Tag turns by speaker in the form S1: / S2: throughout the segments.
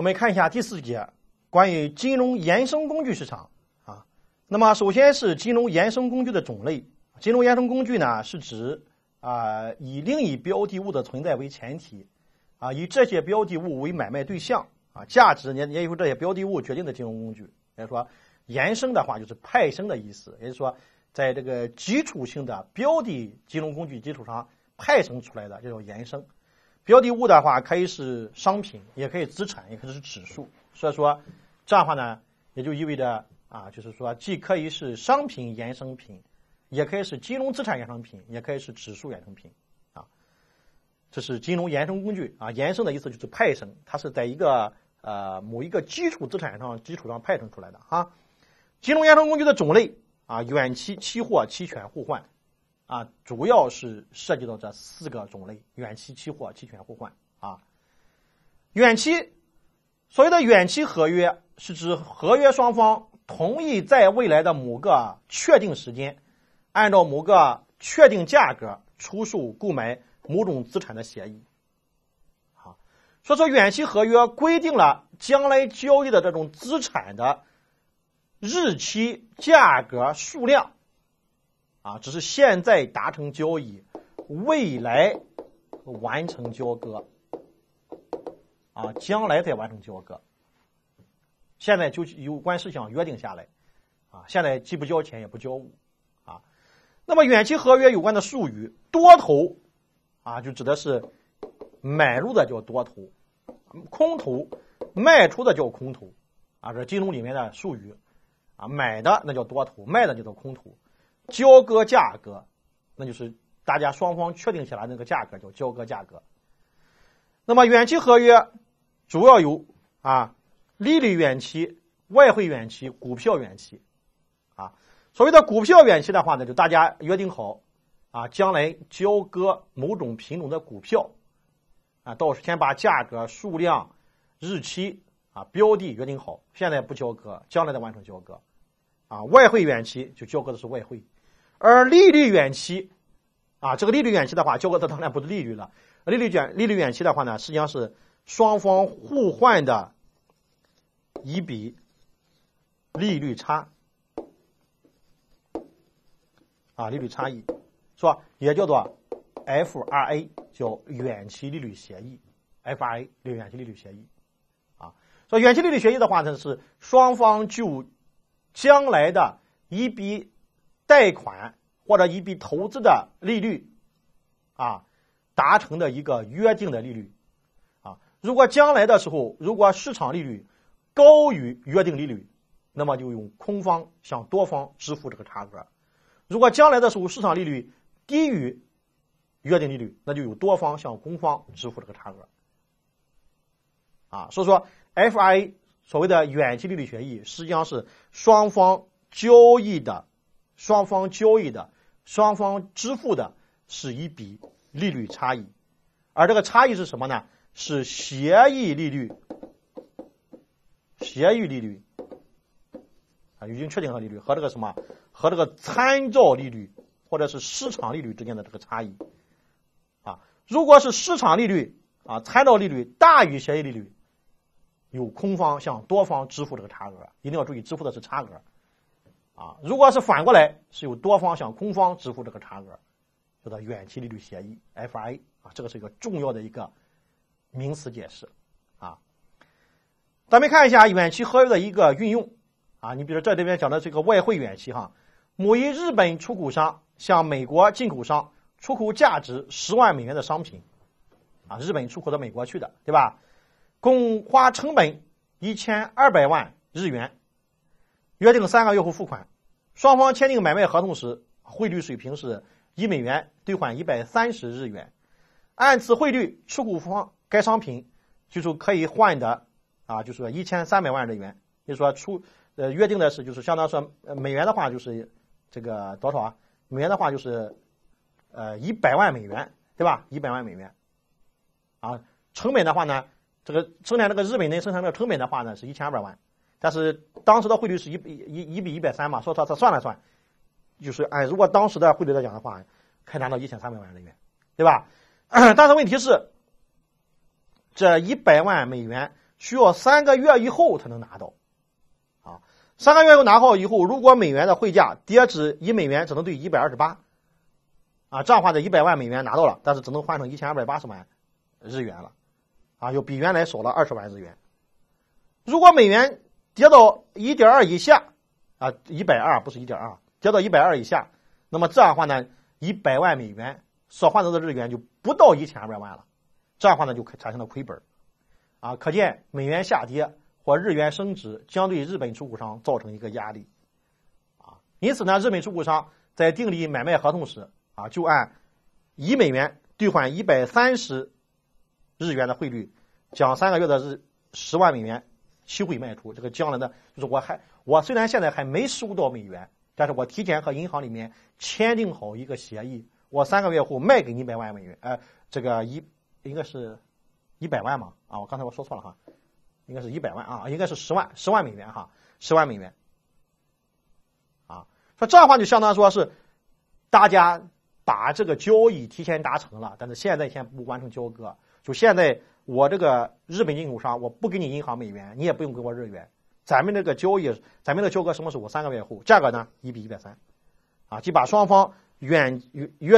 S1: 我们看一下第4节，关于金融衍生工具市场啊。那么首先是金融衍生工具的种类。金融衍生工具呢，是指以另一标的物的存在为前提啊，以这些标的物为买卖对象啊，价值也由这些标的物决定的金融工具。也就是说，衍生的话就是派生的意思，也就是说，在这个基础性的标的金融工具基础上派生出来的，这叫衍生。标的物的话，可以是商品，也可以资产，也可以是指数。所以说，这样的话呢，也就意味着就是说，既可以是商品衍生品，也可以是金融资产衍生品，也可以是指数衍生品啊。这是金融衍生工具啊，衍生的意思就是派生，它是在一个某一个基础资产基础上派生出来的啊。金融衍生工具的种类啊，远期、期货、期权、互换啊，主要是涉及到这4个种类：远期、期货、期权、互换啊。远期，所谓的远期合约是指合约双方同意在未来的某个确定时间，按照某个确定价格出售、购买某种资产的协议。好，所以说远期合约规定了将来交易的这种资产的日期、价格、数量啊，只是现在达成交易，未来完成交割啊，将来再完成交割。现在就有关事项约定下来啊，现在既不交钱也不交物啊。那么远期合约有关的术语，多头啊，就指的是买入的叫多头，空头卖出的叫空头啊，这金融里面的术语啊，买的那叫多头，卖的就叫空头。交割价格，那就是大家双方确定下来那个价格叫交割价格。那么远期合约主要有利率远期、外汇远期、股票远期啊。所谓的股票远期的话呢，就大家约定好将来交割某种品种的股票到时先把价格、数量、日期标的约定好，现在不交割，将来再完成交割外汇远期就交割的是外汇。而利率远期这个利率远期的话，交割的当然不是利率了。利率远期的话呢，实际上是双方互换的一笔利率差利率差异，是吧？也叫做 FRA， 叫远期利率协议。FRA 远期利率协议所以远期利率协议的话呢，是双方就将来的一笔贷款或者一笔投资的利率达成的一个约定的利率如果将来的时候，如果市场利率高于约定利率，那么就用空方向多方支付这个差额；如果将来的时候市场利率低于约定利率，那就由多方向空方支付这个差额所以说 FRA 所谓的远期利率协议，实际上是双方交易的、双方支付的是一笔利率差异，而这个差异是什么呢？是协议利率已经确定的利率和这个什么？和这个参照利率或者是市场利率之间的这个差异如果是市场利率参照利率大于协议利率，由空方向多方支付这个差额，一定要注意支付的是差额如果是反过来，是由多方向空方支付这个差额，叫做远期利率协议 FRA 这个是一个重要的一个名词解释咱们看一下远期合约的一个运用你比如这里边讲的这个外汇远期某一日本出口商向美国进口商出口价值10万美元的商品日本出口到美国去的，对吧？共花成本1200万日元，约定3个月后付款。双方签订买卖合同时，汇率水平是1美元兑换130日元。按此汇率，出口方该商品就是可以换的就是1300万日元。也就是说约定的是就是相当于说美元的话就是这个多少美元的话就是100万美元，对吧？100万美元成本的话呢，这个生产这个日本人生产这个成本的话呢是1200万，但是当时的汇率是1比130嘛，所以说他算了算，就是如果当时的汇率来讲的话，可以拿到1300万日元，对吧？但是问题是，这100万美元需要3个月以后才能拿到。3个月后拿好以后，如果美元的汇价跌至1美元只能兑128，这样的话呢100万美元拿到了，但是只能换成1280万日元了，就比原来少了20万日元。如果美元跌到 1.2 以下，120不是 1.2， 跌到120以下，那么这样的话呢100万美元所换得的日元就不到1200万了，这样的话呢就产生了亏本。可见美元下跌或日元升值将对日本出口商造成一个压力。因此呢，日本出口商在订立买卖合同时就按1美元兑换130日元的汇率，将3个月的10万美元期汇卖出。这个将来的就是我虽然现在还没收到美元，但是我提前和银行里面签订好一个协议，我3个月后卖给你100万美元，这个应该是100万嘛？我刚才我说错了哈，应该是100万应该是10万美元哈，10万美元。说这样的话就相当于说是大家把这个交易提前达成了，但是现在不完成交割。就现在我这个日本进口商，我不给你银行美元，你也不用给我日元，咱们这个交割什么时候？3个月后，价格呢1比130，即把双方约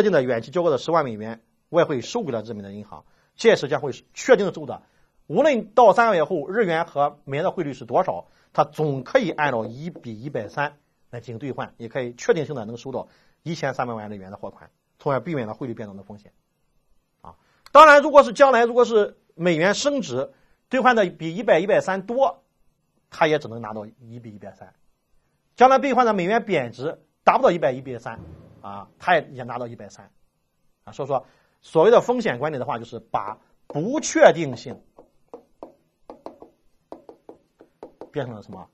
S1: 定的远期交割的10万美元外汇收给了日本的银行，届时将会确定收的。无论到3个月后日元和美元的汇率是多少，它总可以按照1比130来进行兑换，也可以确定性的能收到1300万日元的货款，从而避免了汇率变动的风险。当然，将来如果是美元升值，兑换的比100、130多，它也只能拿到1比130。将来兑换的美元贬值达不到100、1比3，它也拿到130。所以说，所谓的风险管理的话，就是把不确定性变成了什么？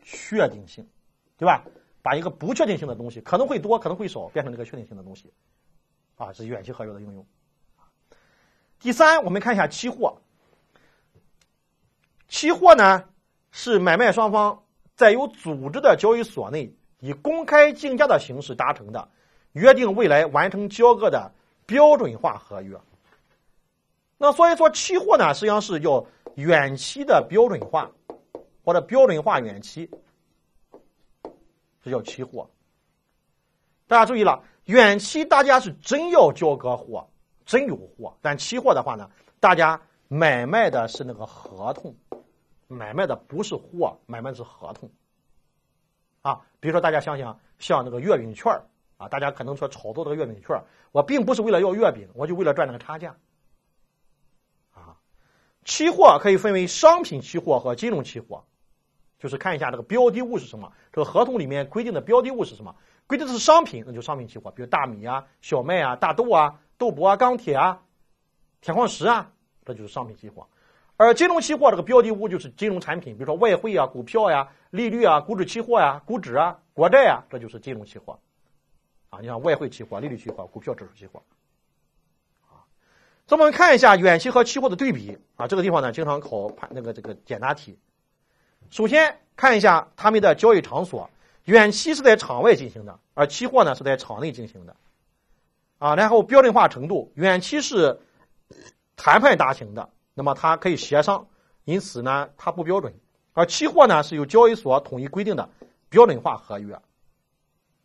S1: 确定性，对吧？把一个不确定性的东西，可能会多，可能会少，变成一个确定性的东西，是远期合约的应用。第三，我们看一下期货。期货呢，是买卖双方在有组织的交易所内以公开竞价的形式达成的，约定未来完成交割的标准化合约。那所以说，期货呢，实际上是叫远期的标准化，或者标准化远期，这叫期货。大家注意了，远期大家是真要交割货，真有货，但期货的话呢，大家买卖的是那个合同，买卖的不是货，买卖的是合同。比如说大家想想，像那个月饼券大家可能说炒作这个月饼券，我并不是为了要月饼，我就为了赚那个差价。期货可以分为商品期货和金融期货，就是看一下这个标的物是什么，这个合同里面规定的标的物是什么，规定的是商品，那就商品期货，比如大米小麦大豆豆粕钢铁铁矿石这就是商品期货。而金融期货这个标的物就是金融产品，比如说外汇股票利率股指期货股指国债这就是金融期货。你像外汇期货、利率期货、股票指数期货。咱们看一下远期和期货的对比这个地方呢经常考这个简答题。首先看一下他们的交易场所，远期是在场外进行的，而期货呢是在场内进行的。然后标准化程度，远期是谈判达成的，那么它可以协商，因此呢它不标准。而期货呢是由交易所统一规定的标准化合约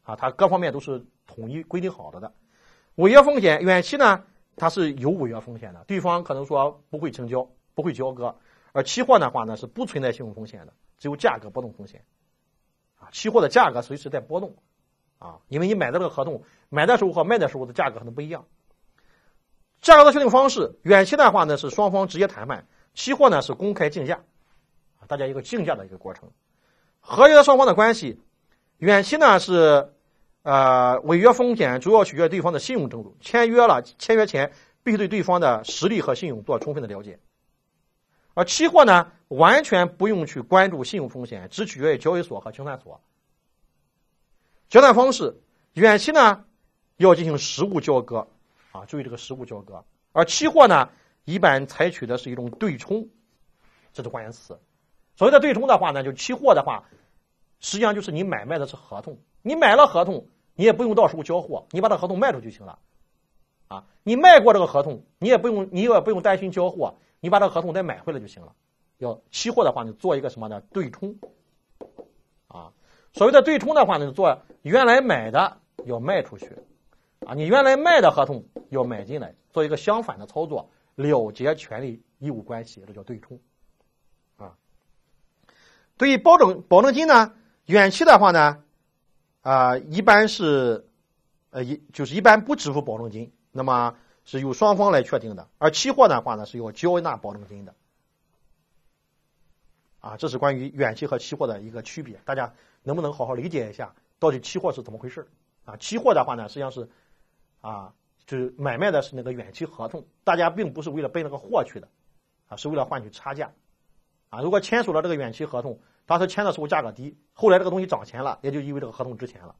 S1: 它各方面都是统一规定好的。违约风险，远期呢它是有违约风险的，对方可能说不会成交，不会交割，而期货的话呢是不存在信用风险的，只有价格波动风险期货的价格随时在波动因为你买的这个合同买的时候和卖的时候的价格可能不一样。价格的确定方式，远期的话呢是双方直接谈判，期货呢是公开竞价大家一个竞价的一个过程。合约双方的关系，远期呢是违约风险主要取决于对方的信用程度，签约前必须对对方的实力和信用做充分的了解。而期货呢完全不用去关注信用风险，只取决于交易所和清算所。结算方式，远期呢要进行实物交割注意这个实物交割，而期货呢一般采取的是一种对冲，这是关键词。所谓的对冲的话呢，就期货的话实际上就是你买卖的是合同，你买了合同你也不用到时候交货，你把这合同卖出就行了你卖过这个合同，你也不用担心交货，你把这个合同再买回来就行了要期货的话呢，做一个什么呢？对冲啊。所谓的对冲的话呢，做原来买的要卖出去啊，你原来卖的合同要买进来，做一个相反的操作，了结权利义务关系，这叫对冲啊。对于保证金呢，远期的话呢，一般是就是一般不支付保证金，那么是由双方来确定的，而期货的话呢是要交纳保证金的啊。这是关于远期和期货的一个区别，大家能不能好好理解一下到底期货是怎么回事啊？期货的话呢，实际上是就是买卖的是那个远期合同，大家并不是为了奔那个货去的啊，是为了换取差价啊。如果签署了这个远期合同，当时签的时候价格低，后来这个东西涨钱了，也就因为这个合同值钱了，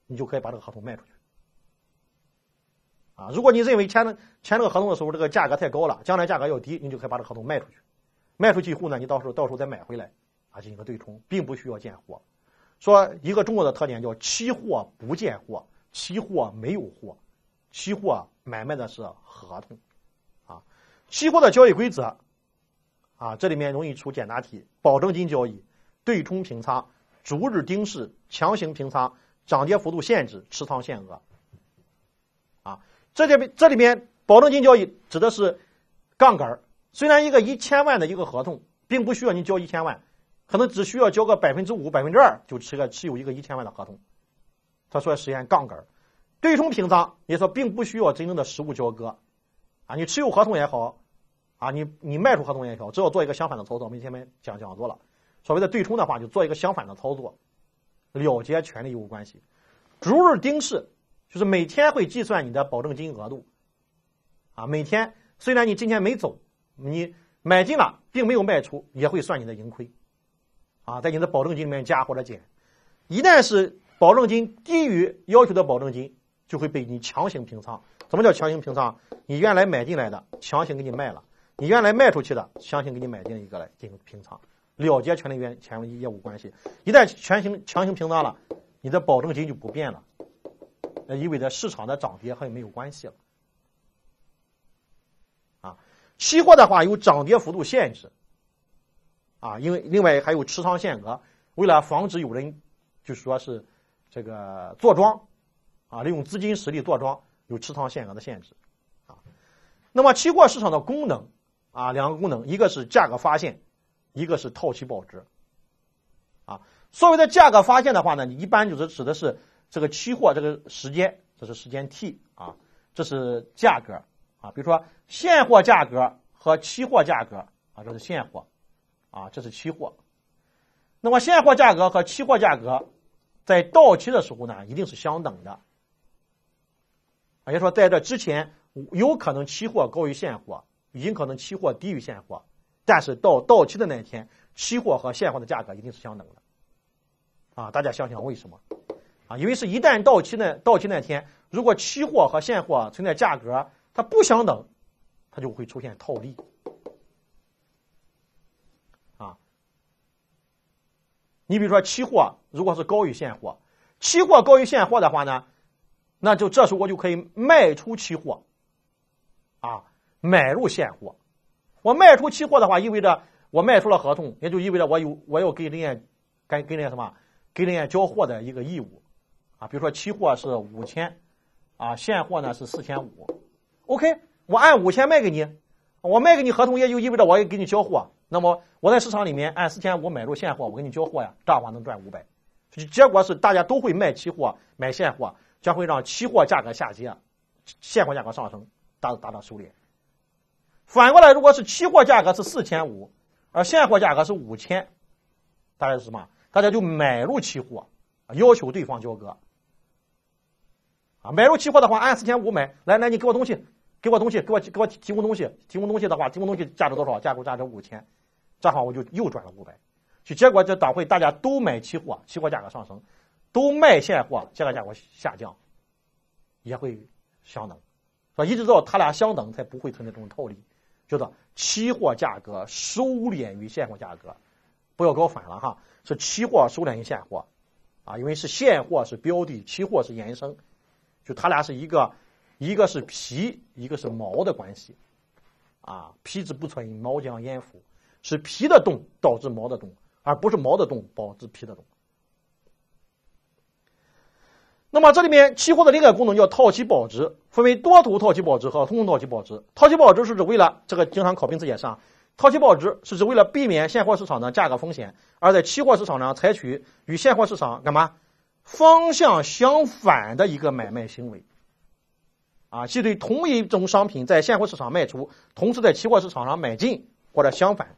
S1: 你就可以把这个合同卖出去啊。如果你认为签这个合同的时候这个价格太高了，将来价格要低，你就可以把这个合同卖出去，卖出去以后呢，你到时候再买回来啊，进行一个对冲，并不需要见货。说一个中国的特点叫期货不见货，期货没有货，期货买卖的是合同啊。期货的交易规则啊，这里面容易出简答题：保证金交易、对冲平仓、逐日盯市、强行平仓、涨跌幅度限制、持仓限额啊。这里面保证金交易指的是杠杆，虽然一个1000万的一个合同，并不需要你交1000万，可能只需要交个5%、2%就持有一个1000万的合同，它说实现杠杆。对冲平仓也说并不需要真正的实物交割啊，你持有合同也好啊，你卖出合同也好，只要做一个相反的操作，我们前面讲过了。所谓的对冲的话，就做一个相反的操作，了结权利义务关系。逐日盯市就是每天会计算你的保证金额度啊，每天虽然你今天没走，你买进了并没有卖出，也会算你的盈亏啊，在你的保证金里面加或者减。一旦是保证金低于要求的保证金，就会被你强行平仓。什么叫强行平仓？你原来买进来的强行给你卖了，你原来卖出去的强行给你买进一个来进行平仓，了结权利业务关系。一旦强行平仓了，你的保证金就不变了，意味着市场的涨跌和你没有关系了啊。期货的话有涨跌幅度限制啊，因为另外还有持仓限额，为了防止有人就是说是这个坐庄啊，利用资金实力坐庄，有持仓限额的限制啊。那么期货市场的功能啊，两个功能，一个是价格发现，一个是套期保值啊。所谓的价格发现的话呢，你一般就是指的是这个期货这个时间，这是时间 T 啊，这是价格啊，比如说现货价格和期货价格啊，这是现货啊，这是期货。那么现货价格和期货价格在到期的时候呢，一定是相等的。也就是说，在这之前有可能期货高于现货，也可能期货低于现货，但是到期的那一天，期货和现货的价格一定是相等的。啊，大家想想为什么？啊，因为是一旦到期那天，如果期货和现货存在价格它不相等，它就会出现套利。啊，你比如说期货如果是高于现货，期货高于现货的话呢，那就这时候我就可以卖出期货，啊，买入现货。我卖出期货的话，意味着我卖出了合同，也就意味着我要给人家什么，给人家交货的一个义务，啊，比如说期货是5000，啊，现货呢是4500 ，OK， 我按5000卖给你，我卖给你合同也就意味着我也给你交货，那么我在市场里面按4500买入现货，我给你交货呀，这样的话能赚500。结果是大家都会卖期货买现货，将会让期货价格下跌，现货价格上升，达到收敛。反过来，如果是期货价格是4500，而现货价格是5000，大家是什么？大家就买入期货，要求对方交割。啊，买入期货的话，按4500买，来，你给我东西，给我提供东西，提供东西的话，提供东西价值多少？价值5000，这样我就又赚了500。就结果这党会大家都买期货，期货价格上升，都卖现货，价格下降，也会相等，是吧？一直到它俩相等，才不会存在这种套利。就是期货价格收敛于现货价格，不要搞反了哈，是期货收敛于现货，啊，因为是现货是标的，期货是衍生，就它俩是一个是皮，一个是毛的关系，啊，皮之不存，毛将焉附。是皮的动导致毛的动，而不是毛的动导致皮的动。那么这里面期货的另一个功能叫套期保值，分为多头套期保值和通用套期保值。套期保值是指为了这个经常考评词也上，套期保值是指为了避免现货市场的价格风险，而在期货市场上采取与现货市场干嘛方向相反的一个买卖行为。即对同一种商品在现货市场卖出，同时在期货市场上买进，或者相反，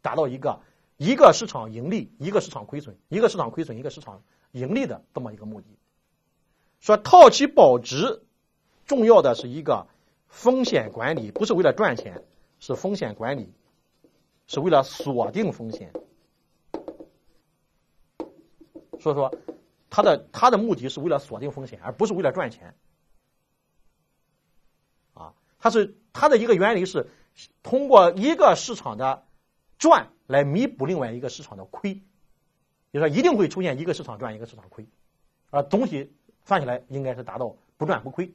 S1: 达到一个市场盈利，一个市场亏损，一个市场亏损，一个市场盈利的这么一个目的。说套期保值重要的是一个风险管理，不是为了赚钱，是风险管理，是为了锁定风险。所以说它的目的是为了锁定风险，而不是为了赚钱。它的一个原理是通过一个市场的赚来弥补另外一个市场的亏，也就是说一定会出现一个市场赚一个市场亏，总体算起来应该是达到不赚不亏，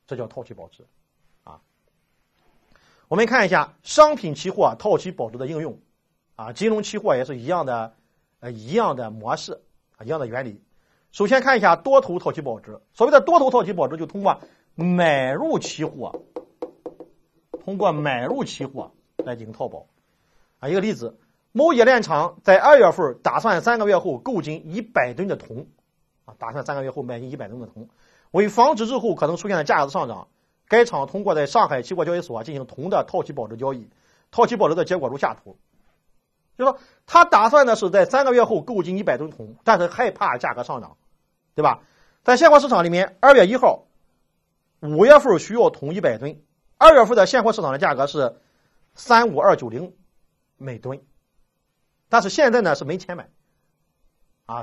S1: 这叫套期保值。我们看一下商品期货套期保值的应用，金融期货也是一样的模式，一样的原理。首先看一下多头套期保值，所谓的多头套期保值就通过买入期货来进行套保。一个例子，某冶炼厂在2月份打算3个月后购进100吨的铜，打算3个月后买进100吨的铜，为防止日后可能出现的价格上涨，该厂通过在上海期货交易所进行铜的套期保值交易。套期保值的结果如下图，就是说他打算的是在3个月后购进100吨铜，但是害怕价格上涨，对吧？在现货市场里面，2月1号5月份需要铜100吨，2月份的现货市场的价格是35290每吨，但是现在呢是没钱买，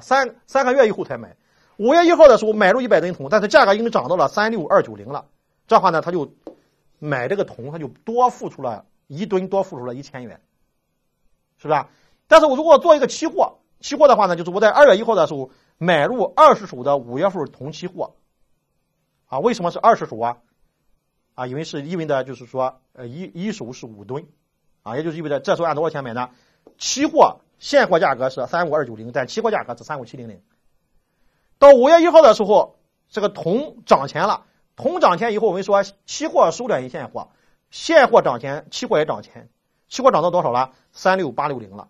S1: 三个月以后才买。5月1号的时候买入100吨铜，但是价格已经涨到了36290了，这样的话呢，他就买这个铜，他就多付出了1吨，多付出了1000元，是不是？但是我如果做一个期货的话呢，就是我在2月1号的时候买入20手的5月份铜期货，为什么是20手因为是意味着就是说一手是5吨，也就是意味着这时候按多少钱买呢？期货现货价格是35290，但期货价格是35700。到5月1号的时候，这个铜涨钱了，铜涨钱以后，我们说期货收敛于现货，现货涨钱，期货也涨钱，期货涨到多少了？36860了。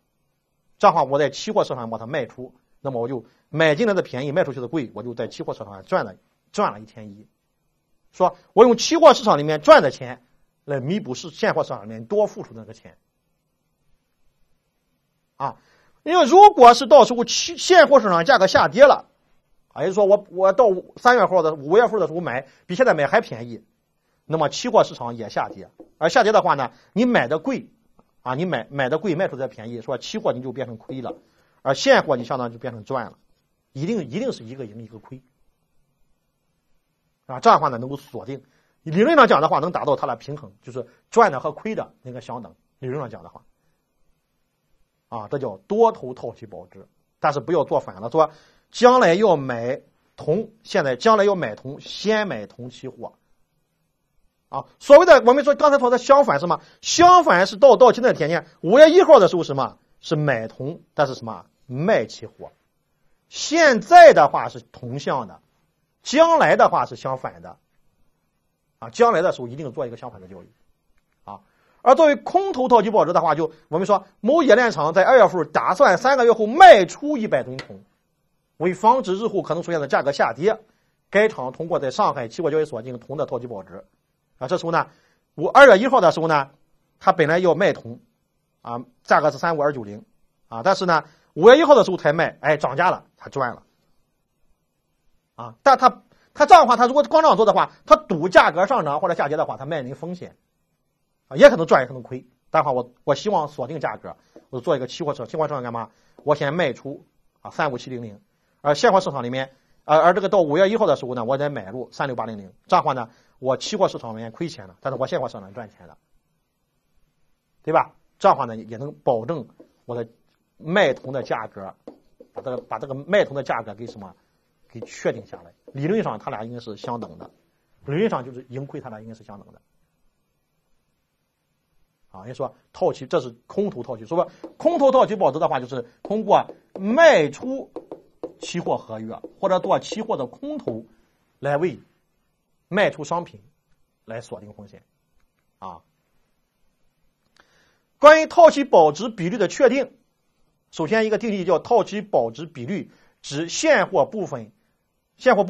S1: 这样的话，我在期货市场把它卖出，那么我就买进来的便宜，卖出去的贵，我就在期货市场上赚了1100。说我用期货市场里面赚的钱来弥补现货市场里面多付出的那个钱。因为如果是到时候现货市场价格下跌了，也就是说我到5月份的时候买比现在买还便宜，那么期货市场也下跌，而下跌的话呢，你买的贵你买的贵，卖出的便宜，说期货你就变成亏了，而现货你相当于就变成赚了，一定是一个赢一个亏，这样的话呢能够锁定，理论上讲的话能达到它的平衡，就是赚的和亏的那个相等，理论上讲的话这叫多头套期保值。但是不要做反了，说将来要买铜，将来要买铜，先买铜期货所谓的我们说刚才说的相反是什么？相反是到期的天间，5月1号的时候什么是买铜，但是什么卖期货。现在的话是同向的，将来的话是相反的将来的时候一定做一个相反的交易而作为空头套期保值的话，就我们说某冶炼厂在2月份打算3个月后卖出100吨铜，为防止日后可能出现的价格下跌，该厂通过在上海期货交易所进行铜的套期保值这时候呢2月1号的时候呢，他本来要卖铜价格是35290但是呢5月1号的时候才卖，涨价了，他赚了但他这样的话，他如果光这样做的话，他赌价格上涨或者下跌的话，他面临风险也可能赚也可能亏。但是话我希望锁定价格，我做一个期货市场干嘛？我先卖出35700，而现货市场里面而这个到5月1号的时候呢，我再买入36800，这样的话呢，我期货市场里面亏钱了，但是我现货市场赚钱了，对吧？这样的话呢，也能保证我的卖铜的价格，把这个卖铜的价格给确定下来。理论上它俩应该是相等的，理论上就是盈亏它俩应该是相等的啊，也说套期这是空头套期，说空头套期保值的话，就是通过卖出期货合约或者做期货的空头来为卖出商品来锁定风险啊。关于套期保值比率的确定，首先一个定义叫套期保值比率，指现货部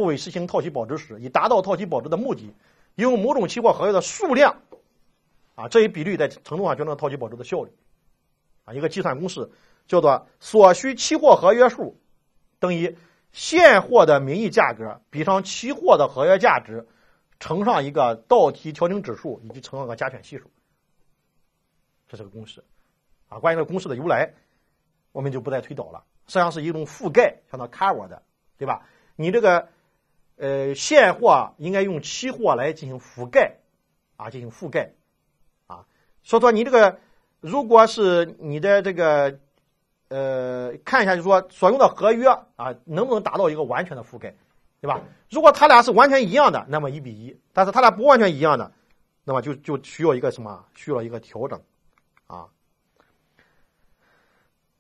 S1: 位实行套期保值时，以达到套期保值的目的，用某种期货合约的数量啊，这一比率在程度上决定套期保值的效率啊。一个计算公式叫做所需期货合约数等于现货的名义价格比上期货的合约价值乘上一个倒提调整指数以及乘上个加权系数，这是个公式啊。关于这个公式的由来，我们就不再推导了，实际上是一种覆盖，相当 cover 的，对吧？你这个现货应该用期货来进行覆盖啊，进行覆盖啊。所以说你这个如果是你的这个看一下，就是说所用的合约啊，能不能达到一个完全的覆盖，对吧？如果它俩是完全一样的，那么1:1；但是它俩不完全一样的，那么就需要一个什么？需要一个调整啊。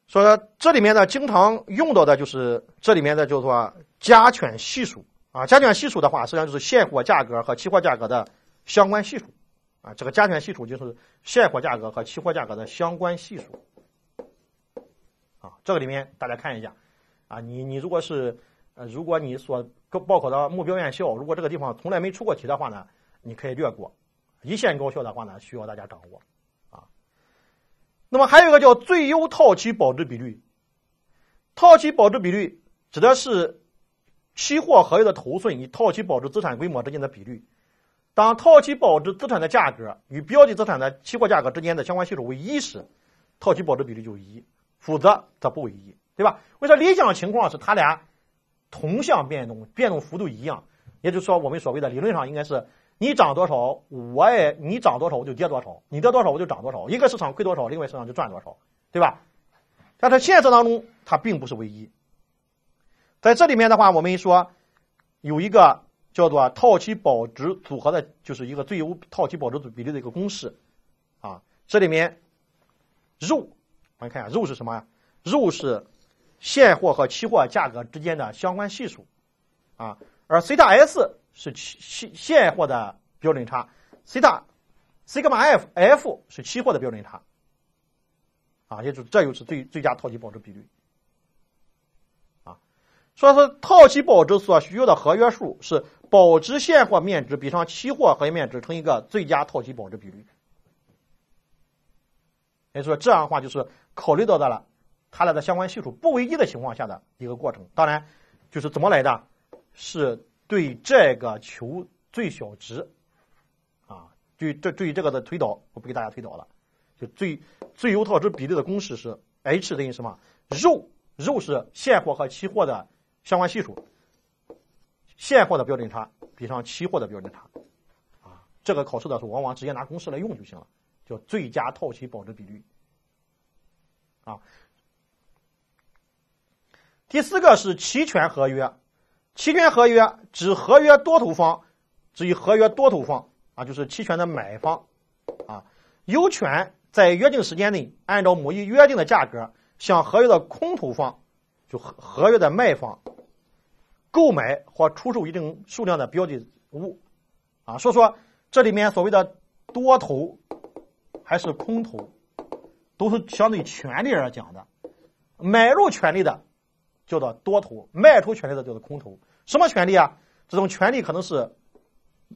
S1: 所以说这里面呢，经常用到的就是这里面的，就是说加权系数啊。加权系数的话，实际上就是现货价格和期货价格的相关系数啊。这个加权系数就是现货价格和期货价格的相关系数啊。这个里面大家看一下啊，你如果是如果你所报考的目标院校，如果这个地方从来没出过题的话呢，你可以略过。一线高校的话呢，需要大家掌握啊。那么还有一个叫最优套期保值比率。套期保值比率指的是期货合约的头寸与套期保值资产规模之间的比率。当套期保值资产的价格与标的资产的期货价格之间的相关系数为1时，套期保值比率就1，否则则不为1，对吧？为啥理想情况是它俩同向变动，变动幅度一样？也就是说，我们所谓的理论上应该是你涨多少，你涨多少我就跌多少，你跌多少我就涨多少，一个市场亏多少，另外市场就赚多少，对吧？但是现实当中它并不是唯一。在这里面的话，我们说有一个叫做套期保值组合的，就是一个最优套期保值比率的一个公式啊。这里面肉，我们看一下肉是什么呀？肉是现货和期货价格之间的相关系数啊，而西塔 S 是现货的标准差，西塔 sigma F 是期货的标准差啊，也就是这就是最佳套期保值比率啊。所以说套期保值所需要的合约数是保值现货面值比上期货合约面值乘一个最佳套期保值比率。也就是说这样的话就是考虑到的了它俩的相关系数不为1的情况下的一个过程。当然就是怎么来的，是对这个求最小值啊。对于这个的推导我不给大家推导了，就最优套值比例的公式是 H 等于什么？肉是现货和期货的相关系数，现货的标准差比上期货的标准差啊。这个考试的时候往往直接拿公式来用就行了，叫最佳套期保值比率啊。第4个是期权合约。期权合约指合约多头方，至于合约多头方啊，就是期权的买方啊，有权在约定时间内按照某一约定的价格向合约的空头方，就合约的卖方购买或出售一定数量的标的物啊。说这里面所谓的多头还是空头，都是相对权利而讲的。买入权利的叫做多头，卖出权利的叫做空头。什么权利啊？这种权利可能是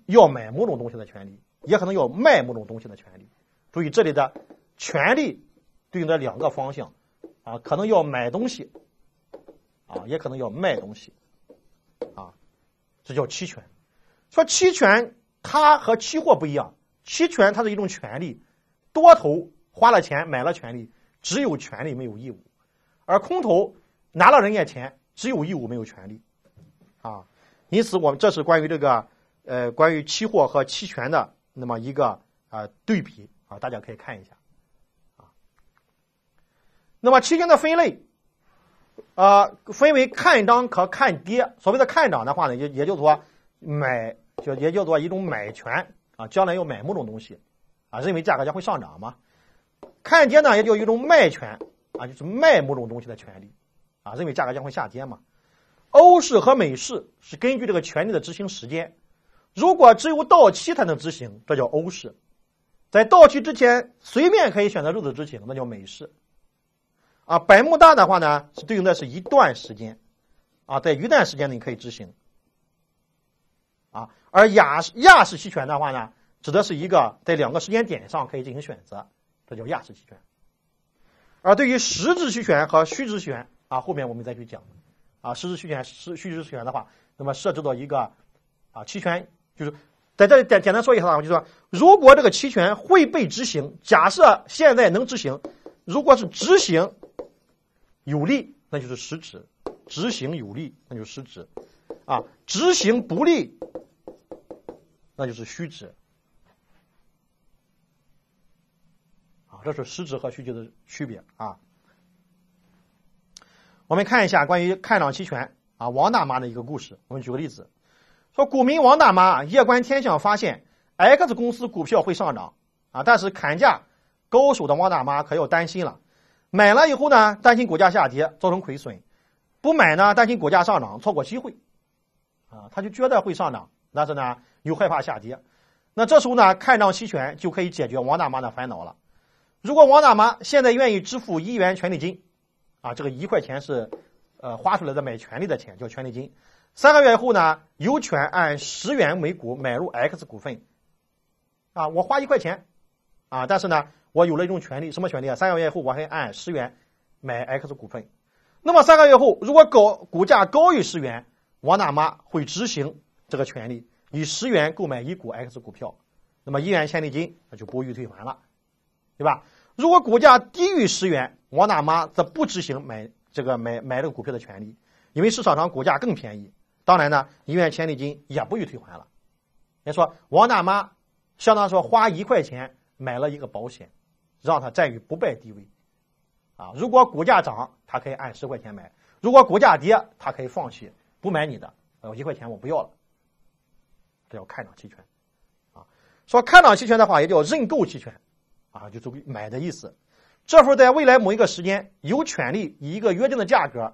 S1: 要买某种东西的权利，也可能要卖某种东西的权利。注意这里的权利对应的2个方向啊，可能要买东西啊，也可能要卖东西啊，这叫期权。说期权它和期货不一样，期权它是一种权利，多头花了钱买了权利，只有权利没有义务，而空头拿了人家钱，只有义务没有权利啊。因此我们这是关于这个关于期货和期权的那么一个对比啊，大家可以看一下啊。那么期权的分类分为看涨和看跌。所谓的看涨的话呢，也就是说也叫做一种买权啊，将来要买某种东西啊，认为价格将会上涨嘛。看跌呢也就有一种卖权啊，就是卖某种东西的权利啊，认为价格将会下跌嘛。欧市和美市是根据这个权利的执行时间，如果只有到期才能执行，这叫欧市；在到期之前随便可以选择日子执行，那叫美市。啊，百慕大的话呢，是对应的是一段时间啊，在一段时间内可以执行啊，而亚市期权的话呢，指的是一个在2个时间点上可以进行选择，这叫亚市期权。而对于实质期权和虚值期权啊，后面我们再去讲啊，实质期权、虚值期权的话，那么涉及到一个啊期权，就是在这里简单说一下的话，就是说，如果这个期权会被执行，假设现在能执行，如果是执行有利，那就是实质；执行有利，那就是实质；啊，执行不利，那就是虚值。啊，这是实质和虚值的区别啊。我们看一下关于看涨期权啊，王大妈的一个故事。我们举个例子，说股民王大妈夜观天象，发现 X 公司股票会上涨啊，但是砍价高手的王大妈可要担心了。买了以后呢，担心股价下跌造成亏损；不买呢，担心股价上涨错过机会。啊，他就觉得会上涨，但是呢又害怕下跌。那这时候呢，看涨期权就可以解决王大妈的烦恼了。如果王大妈现在愿意支付1元权利金，啊，这个1块钱是花出来的买权利的钱，叫权利金。3个月以后呢，有权按10元每股买入 X 股份。啊，我花1块钱，啊，但是呢，我有了一种权利，什么权利啊？3个月以后我还按10元买 X 股份。那么3个月后，如果股价高于10元，王大妈会执行这个权利，以10元购买1股 X 股票，那么1元权利金那就不予退还了，对吧？如果股价低于10元，王大妈则不执行买这个股票的权利，因为市场上股价更便宜。当然呢，1元权利金也不予退还了。也说王大妈相当于说花1块钱买了一个保险，让他在于不败地位。啊，如果股价涨，他可以按10块钱买；如果股价跌，他可以放弃不买你的，1块钱我不要了。这叫看涨期权。啊，说看涨期权的话，也叫认购期权。啊，就买的意思。这会儿在未来某一个时间，有权利以一个约定的价格，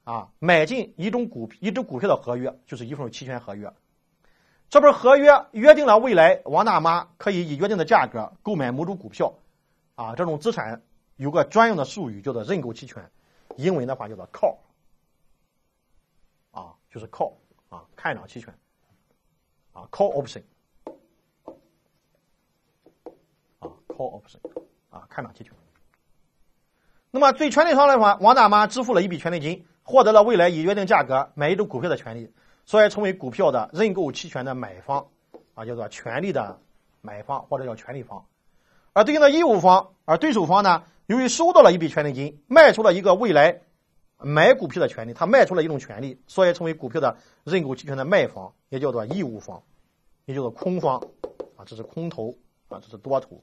S1: 啊，买进一只股票的合约，就是一份期权合约。这份合约约定了未来王大妈可以以约定的价格购买某种股票，啊，这种资产有个专用的术语叫做认购期权，英文的话叫做 call， 啊，就是 call， 啊，看涨期权，啊 ，call option。call option， 啊，看涨期权。那么对权利上来说，王大妈支付了一笔权利金，获得了未来以约定价格买一种股票的权利，所以成为股票的认购期权的买方，啊，叫做权利的买方或者叫权利方。而对应的义务方，而对手方呢，由于收到了一笔权利金，卖出了一个未来买股票的权利，他卖出了一种权利，所以成为股票的认购期权的卖方，也叫做义务方，也叫做空方，啊，这是空头，啊，这是多头。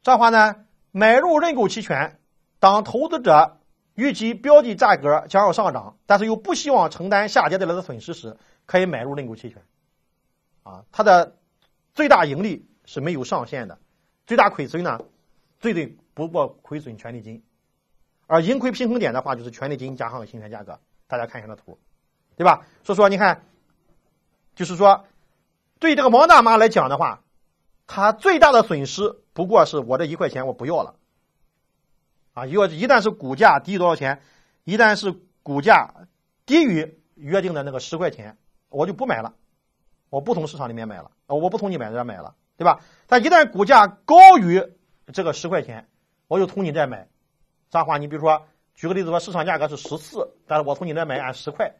S1: 这话呢，买入认购期权，当投资者预计标的价格将要上涨，但是又不希望承担下跌带来的损失时，可以买入认购期权。啊，它的最大盈利是没有上限的，最大亏损呢，最多不过亏损权利金，而盈亏平衡点的话，就是权利金加上期权价格。大家看一下这图，对吧？所以说你看，就是说，对这个王大妈来讲的话，她最大的损失不过是我这1块钱我不要了，啊，一旦是股价低于多少钱，一旦是股价低于约定的那个10块钱，我就不买了，我不从市场里面买了，我不从你买这买了，对吧？但一旦股价高于这个10块钱，我就从你这买。这话你比如说举个例子说，市场价格是14，但是我从你这买按10块，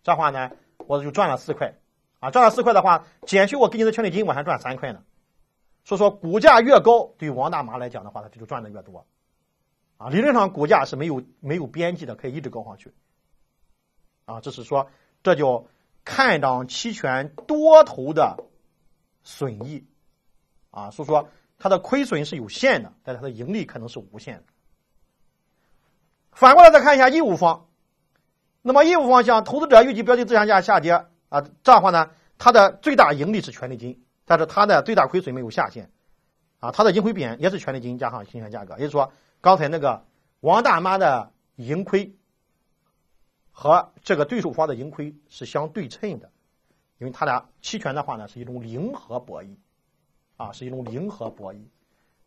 S1: 这话呢我就赚了4块，啊，赚了4块的话，减去我给你的权利金，我还赚3块呢。所以说股价越高，对于王大妈来讲的话，它就赚的越多，啊，理论上股价是没有边际的，可以一直高上去，啊，这是说这叫看涨期权多头的损益，啊，所以说它的亏损是有限的，但是它的盈利可能是无限的。反过来再看一下义务方，那么义务方向投资者预计标的资产价下跌，啊，这样的话呢，它的最大盈利是权利金，但是它的最大亏损没有下限，它的盈亏比也是权利金加上行权价格，也就是说，刚才那个王大妈的盈亏和这个对手方的盈亏是相对称的，因为它俩期权的话呢是一种零和博弈，是一种零和博弈，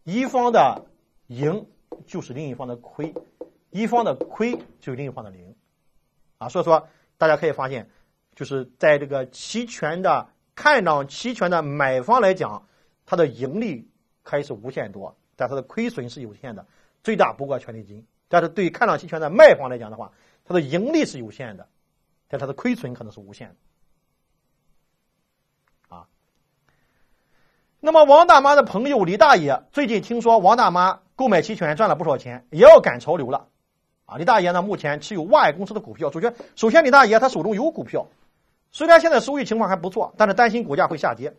S1: 一方的赢就是另一方的亏，一方的亏就是另一方的零，所以说大家可以发现，就是在这个期权的看涨期权的买方来讲，它的盈利可以是无限多，但它的亏损是有限的，最大不过权利金。但是对于看涨期权的卖方来讲的话，它的盈利是有限的，但它的亏损可能是无限的。那么王大妈的朋友李大爷最近听说王大妈购买期权赚了不少钱，也要赶潮流了。李大爷呢目前持有万爱公司的股票。首先李大爷他手中有股票，虽然现在收益情况还不错，但是担心股价会下跌，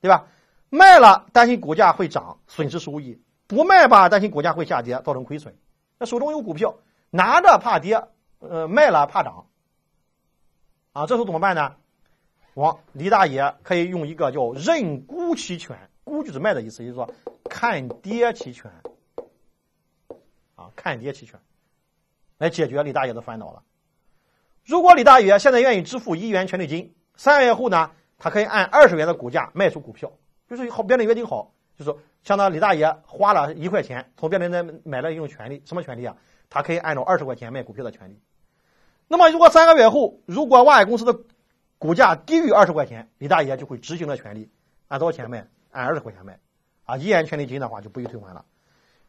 S1: 对吧？卖了担心股价会涨，损失收益；不卖吧，担心股价会下跌，造成亏损。那手中有股票，拿着怕跌，卖了怕涨，这时候怎么办呢？李大爷可以用一个叫认沽期权，沽就是卖的意思，也就是说看跌期权，看跌期权来解决李大爷的烦恼了。如果李大爷现在愿意支付1元权利金，3个月后呢，他可以按20元的股价卖出股票，就是别人约定好，就是相当于李大爷花了1块钱从别人那买了一种权利，什么权利啊？他可以按照20块钱卖股票的权利。那么如果3个月后，如果万爱公司的股价低于20块钱，李大爷就会执行的权利，按多少钱卖？按20块钱卖，1元权利金的话就不予退还了。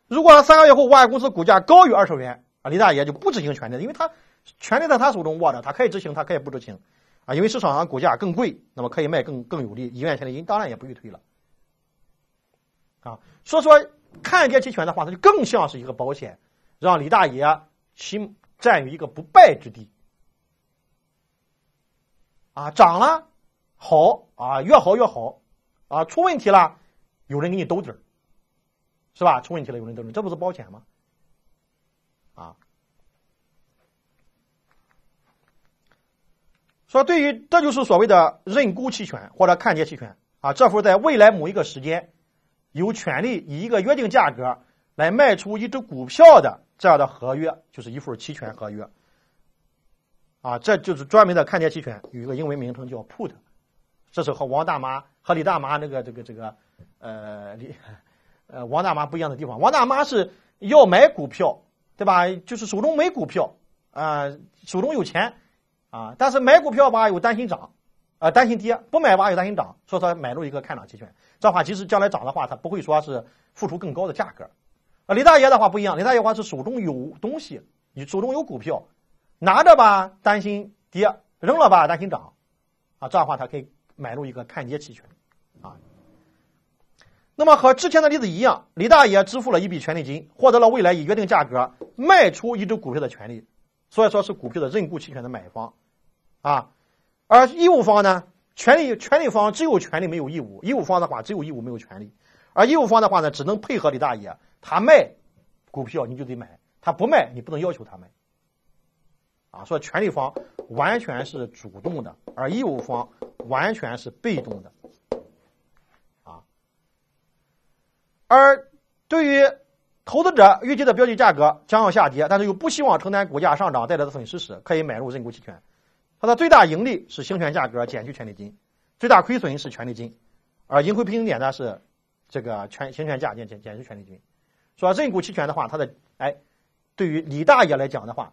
S1: 如果3个月后万爱公司股价高于20元，李大爷就不执行权利，因为他权利在他手中握着，他可以执行，他可以不执行，因为市场上股价更贵，那么可以卖更有利，1元权利金当然也不予退了。所以说看跌期权的话，它就更像是一个保险，让李大爷其占于一个不败之地。涨了好越好越好出问题了有人给你兜底儿，是吧？出问题了有人兜底儿，这不是保险吗？说对于这就是所谓的认沽期权或者看跌期权这幅在未来某一个时间有权利以一个约定价格来卖出一只股票的这样的合约，就是一份期权合约。这就是专门的看跌期权，有一个英文名称叫 put， 这是和王大妈和李大妈王大妈不一样的地方。王大妈是要买股票，对吧？就是手中没股票手中有钱但是买股票吧又担心涨担心跌，不买吧又担心涨，所以他买入一个看涨期权。这样的话，即使将来涨的话，他不会说是付出更高的价格。李大爷的话不一样，李大爷的话是手中有东西，你手中有股票。拿着吧担心跌，扔了吧担心涨这样的话他可以买入一个看跌期权那么和之前的例子一样，李大爷支付了一笔权利金，获得了未来以约定价格卖出一只股票的权利，所以说是股票的认沽期权的买方而义务方呢，权利方只有权利没有义务，义务方的话只有义务没有权利，而义务方的话呢只能配合李大爷，他卖股票你就得买，他不卖你不能要求他买所以权利方完全是主动的，而义务方完全是被动的而对于投资者预计的标的价格将要下跌，但是又不希望承担股价上涨带来的损失时，可以买入认沽期权。它的最大盈利是行权价格减去权利金，最大亏损是权利金，而盈亏平衡点呢是这个行权价减去权利金。说认沽期权的话，它的对于李大爷来讲的话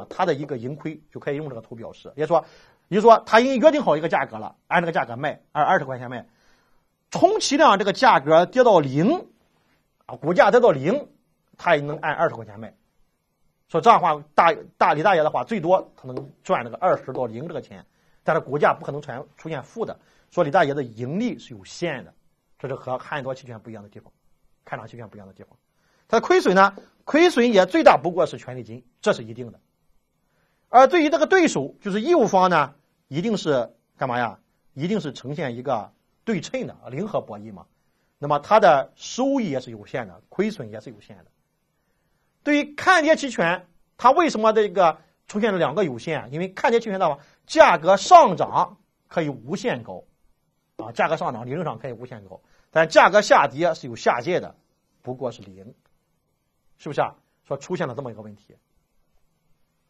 S1: 他的一个盈亏就可以用这个图表示，也就是说他已经约定好一个价格了，按这个价格卖，按20块钱卖，充其量这个价格跌到0股价跌到0，他也能按20块钱卖。说这样的话李大爷的话最多他能赚那个20到0这个钱，但是股价不可能出现负的，说李大爷的盈利是有限的，这是和汉多期权不一样的地方，看涨期权不一样的地方。他的亏损呢，亏损也最大不过是权利金，这是一定的。而对于这个对手就是义务方呢，一定是干嘛呀？一定是呈现一个对称的零和博弈嘛。那么它的收益也是有限的，亏损也是有限的。对于看跌期权，它为什么这个出现了2个有限？因为看跌期权的话，价格上涨可以无限高啊，价格上涨理论上可以无限高，但价格下跌是有下界的，不过是零，是不是啊？说出现了这么一个问题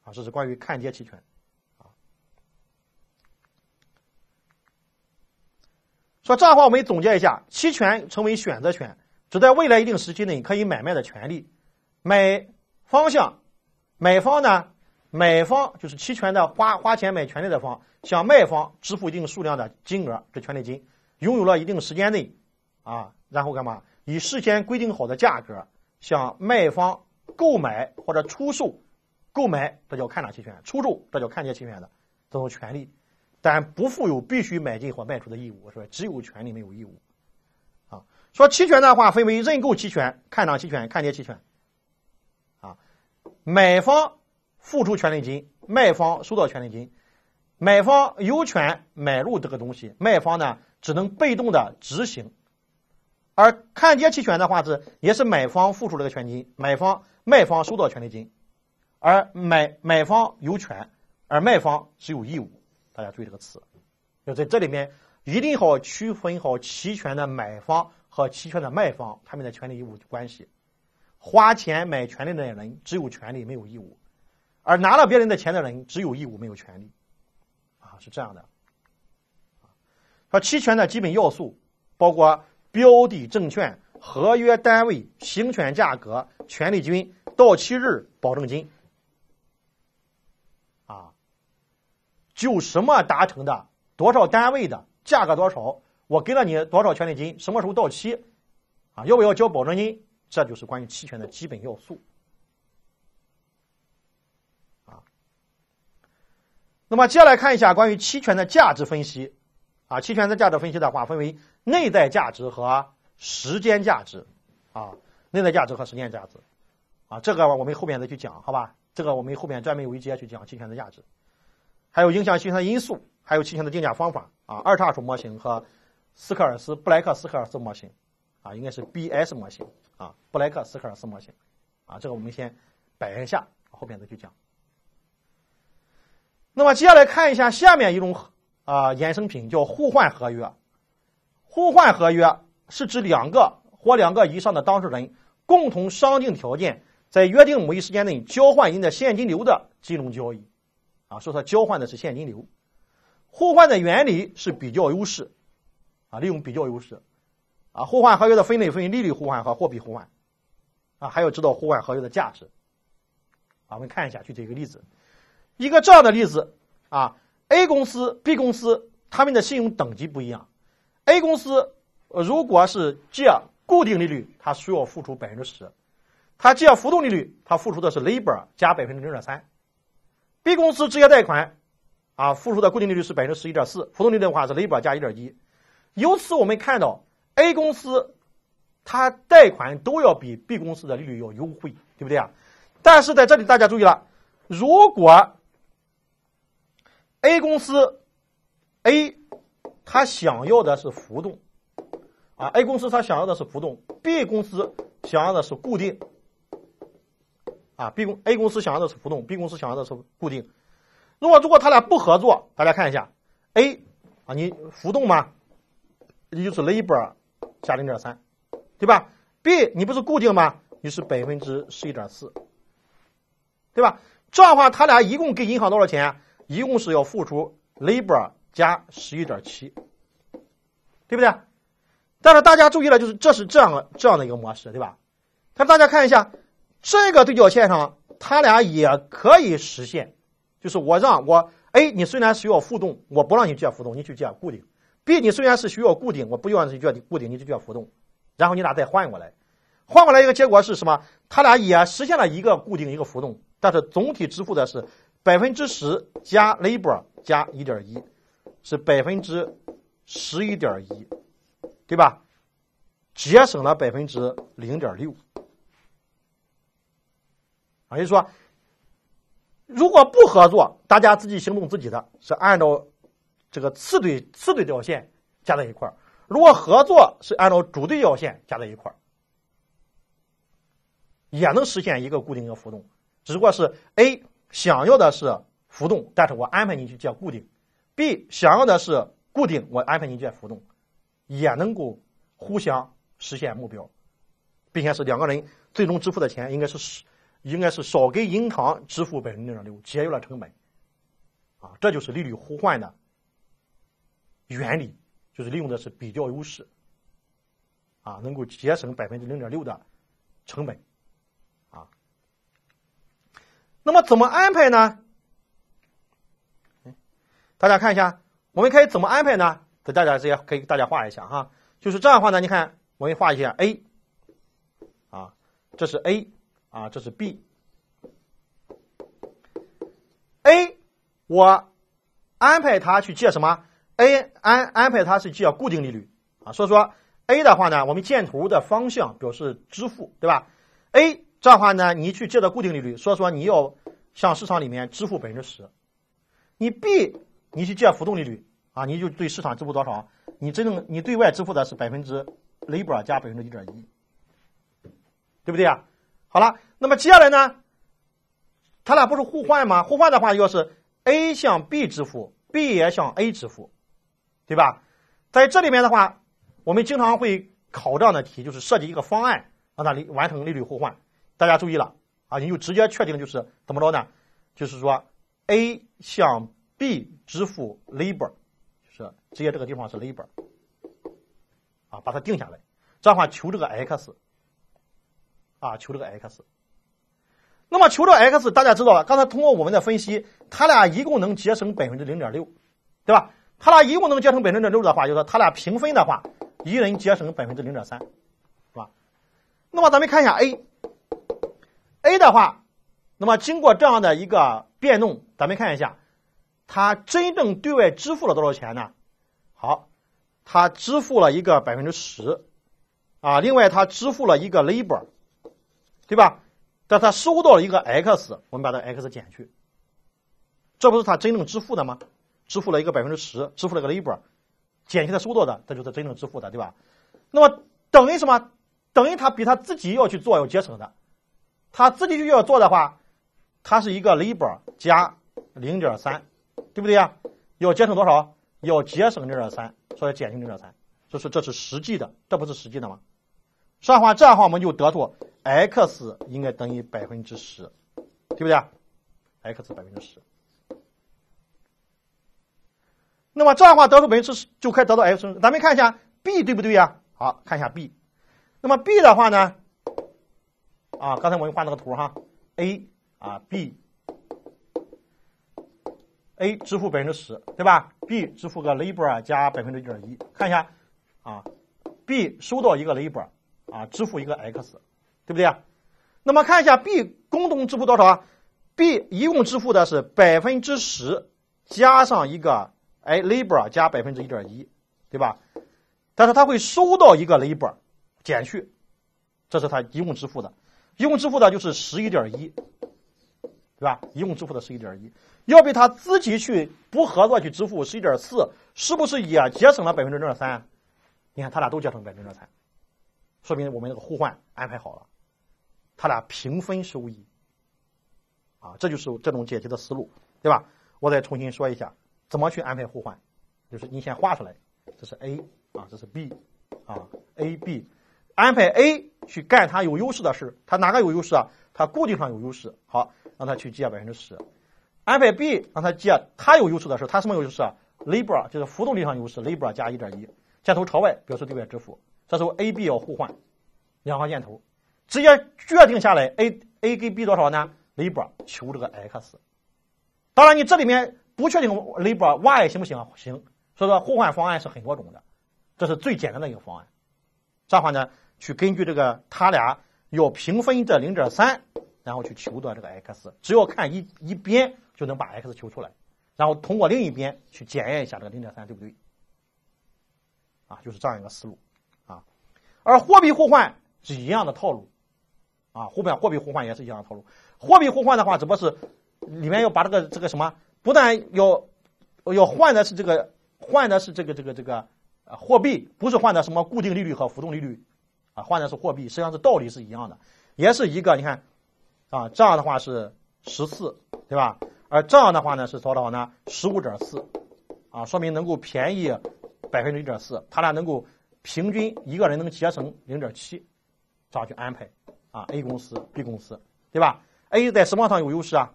S1: 啊，这是关于看跌期权啊。说这样的话，我们总结一下，期权称为选择权，指在未来一定时期内可以买卖的权利。买方向，买方呢？买方就是期权的花钱买权利的方，向卖方支付一定数量的金额，这权利金，拥有了一定时间内，啊，然后干嘛？以事先规定好的价格向卖方购买或者出售，购买这叫看涨期权，出售这叫看跌期权的这种权利，但不负有必须买进或卖出的义务，是吧？只有权利没有义务。啊，说期权的话分为认购期权、看涨期权、看跌期权。啊，买方付出权利金，卖方收到权利金，买方有权买入这个东西，卖方呢只能被动的执行。而看跌期权的话也是买方付出这个权利金，卖方收到权利金，而买方有权，而卖方只有义务。大家注意这个词，就在这里面一定要区分好期权的买方和期权的卖方他们的权利义务关系。花钱买权利的人只有权利没有义务，而拿了别人的钱的人只有义务没有权利，啊，是这样的。说期权的基本要素包括标的证券、合约单位、行权价格、权利金、到期日、保证金。啊，就什么达成的，多少单位的，价格多少，我给了你多少权利金，什么时候到期，啊，要不要交保证金，这就是关于期权的基本要素。啊，那么接下来看一下关于期权的价值分析。啊，期权的价值分析的话，分为内在价值和时间价值。啊，内在价值和时间价值。啊，这个我们后面再去讲，好吧？这个我们后面专门有一节去讲期权的价值，还有影响期权的因素，还有期权的定价方法。啊，二叉树模型和布莱克斯科尔斯模型。啊，应该是 BS 模型。啊，布莱克斯科尔斯模型。啊，这个我们先摆一下，后面再去讲。那么接下来看一下下面一种衍生品，叫互换合约。互换合约是指两个或两个以上的当事人共同商定条件，在约定某一时间内交换人的现金流的金融交易。啊，说它交换的是现金流。互换的原理是比较优势。啊，利用比较优势。啊，互换合约的分类分为利率互换和货币互换。啊，还要知道互换合约的价值。啊，我们看一下具体一个例子。一个这样的例子啊。A 公司、B 公司，他们的信用等级不一样。A 公司如果是借固定利率，它需要付出10%；它借浮动利率，它付出的是 LIBOR 加0.03%。B 公司直接贷款，啊，付出的固定利率是11.4%，浮动利率的话是 LIBOR 加1.1%。由此我们看到 A 公司它贷款都要比 B 公司的利率要优惠，对不对啊？但是在这里大家注意了，如果A 公司 A 他想要的是浮动，啊 ，A 公司他想要的是浮动 ，B 公司想要的是固定，啊 ，A 公司想要的是浮动 ，B 公司想要的是固定。如果他俩不合作，大家看一下 ，A 啊，你浮动吗？也就是 LIBOR 加0.3，对吧 ？B 你不是固定吗？你是11.4%，对吧？这样的话，他俩一共给银行多少钱？一共是要付出 LIBOR 加11.7%，对不对？但是大家注意了，就是这是这样的一个模式，对吧？但大家看一下这个对角线上，它俩也可以实现，就是A 你虽然需要浮动，我不让你借浮动，你去借固定 ；B 你虽然是需要固定，我不让你借固定，你去借浮动，然后你俩再换过来一个结果是什么？它俩也实现了一个固定一个浮动，但是总体支付的是10%加 LIBOR 加1.1%，是11.1%，对吧？节省了0.6%。啊，也就是说，如果不合作，大家自己行动自己的，是按照这个次对角线加在一块儿；如果合作，是按照主对角线加在一块儿，也能实现一个固定一个浮动，只不过是 A 想要的是浮动，但是我安排你去借固定 ；B 想要的是固定，我安排你借浮动，也能够互相实现目标，并且是两个人最终支付的钱应该是少给银行支付0.6%，节约了成本。这就是利率互换的原理，就是利用的是比较优势，能够节省0.6%的成本。那么怎么安排呢？大家看一下，我们可以怎么安排呢？给大家可以给大家画一下哈，就是这样的话呢，你看我给你画一下 A， 这是 A， 这是 B。A 我安排它去借什么 ？A 安排它是借固定利率所以说 A 的话呢，我们箭头的方向表示支付，对吧 ？A 这样的话呢，你去借的固定利率，所以说你要向市场里面支付10%。你 B 你去借浮动利率你就对市场支付多少？你对外支付的是LIBOR 加1.1%，对不对啊？好了，那么接下来呢，它俩不是互换吗？互换的话，要是 A 向 B 支付 ，B 也向 A 支付，对吧？在这里面的话，我们经常会考这样的题，就是设计一个方案让它完成利率互换。大家注意了你就直接确定就是怎么着呢？就是说 A 向 B 支付 LIBOR， 就是直接这个地方是 LIBOR， 把它定下来，这样的话求这个 X， 求这个 X。那么求这个 X， 大家知道了，刚才通过我们的分析，它俩一共能节省0.6%，对吧？它俩一共能节省0.6%的话，就是说它俩平分的话，一人节省0.3%，是吧？那么咱们看一下 A 的话，那么经过这样的一个变动，咱们看一下，它真正对外支付了多少钱呢？好，它支付了一个10%，另外它支付了一个 LIBOR， 对吧？但它收到了一个 X， 我们把这个 X 减去，这不是它真正支付的吗？支付了一个10%，支付了一个 LIBOR， 减去它收到的，这就是真正支付的，对吧？那么等于什么？等于它比它自己要去做要节省的。他自己就要做的话，它是一个 LIBOR 加 0.3， 对不对呀？要节省多少？要节省 0.3， 所以减去 0.3， 这是实际的，这不是实际的吗？这样的话我们就得出 X 应该等于10%，对不对？X 10%。那么这样的话得出10%就可以得到 X。咱们看一下 B 对不对呀？好，看一下 B。那么 B 的话呢？刚才我们画那个图A B，A 支付10%，对吧 ？B 支付个 LIBOR 加1.1%，看一下B 收到一个 LIBOR 支付一个 X， 对不对啊？那么看一下 B 共同支付多少？B 一共支付的是10%加上一个LIBOR 加1.1%，对吧？但是他会收到一个 LIBOR 减去，这是他一共支付的。一共支付的就是11.1，对吧？一共支付的11.1，要比他自己去不合作去支付11.4，是不是也节省了0.3%？你看他俩都节省0.3%，说明我们这个互换安排好了，他俩平分收益，这就是这种解题的思路，对吧？我再重新说一下怎么去安排互换，就是你先画出来，这是 A 这是 B，A、B。安排 A 去干他有优势的事，他哪个有优势他固定上有优势，好，让他去借10%。安排 B 让他借他有优势的事，他什么有优势？LIBOR 就是浮动利率上优势 ，LIBOR 加1.1，箭头朝外表示对外支付。这时候 A、B 要互换，两行箭头，直接决定下来 A 给 B 多少呢 ？LIBOR 求这个 X。当然你这里面不确定 LIBOR Y 行不行？行，所以说互换方案是很多种的，这是最简单的一个方案。这样的话呢，去根据这个他俩要平分这 0.3， 然后去求得这个 X， 只要看一边就能把 X 求出来，然后通过另一边去检验一下这个 0.3 对不对就是这样一个思路而货币互换是一样的套路货币互换也是一样的套路。货币互换的话，只不过是里面要把这个什么，不但要换的是这个货币，不是换的什么固定利率和浮动利率换的是货币，实际上是道理是一样的，也是一个你看这样的话是14，对吧？而这样的话呢是多少呢？15.4说明能够便宜1.4%，它俩能够平均一个人能节省0.7，这样去安排啊 A 公司 B 公司，对吧 ？A 在什么上有优势啊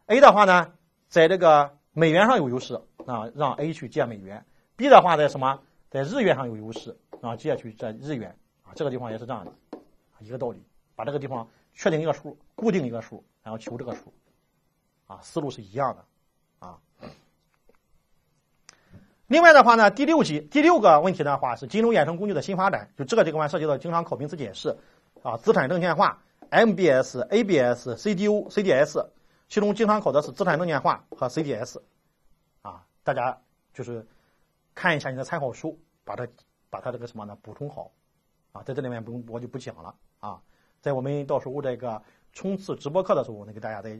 S1: ？A 的话呢，在这个美元上有优势啊，让 A 去借美元。B 的话在什么？在日元上有优势啊，借去这日元啊，这个地方也是这样的，一个道理。把这个地方确定一个数，固定一个数，然后求这个数，啊，思路是一样的啊。另外的话呢，第六个问题的话是金融衍生工具的新发展，就这个地方涉及到经常考名词解释啊，资产证券化、MBS、ABS、CDO、CDS， 其中经常考的是资产证券化和 CDS， 啊，大家就是看一下你的参考书，把它这个什么呢补充好啊，在这里面我就不讲了啊，在我们到时候这个冲刺直播课的时候，我能给大家再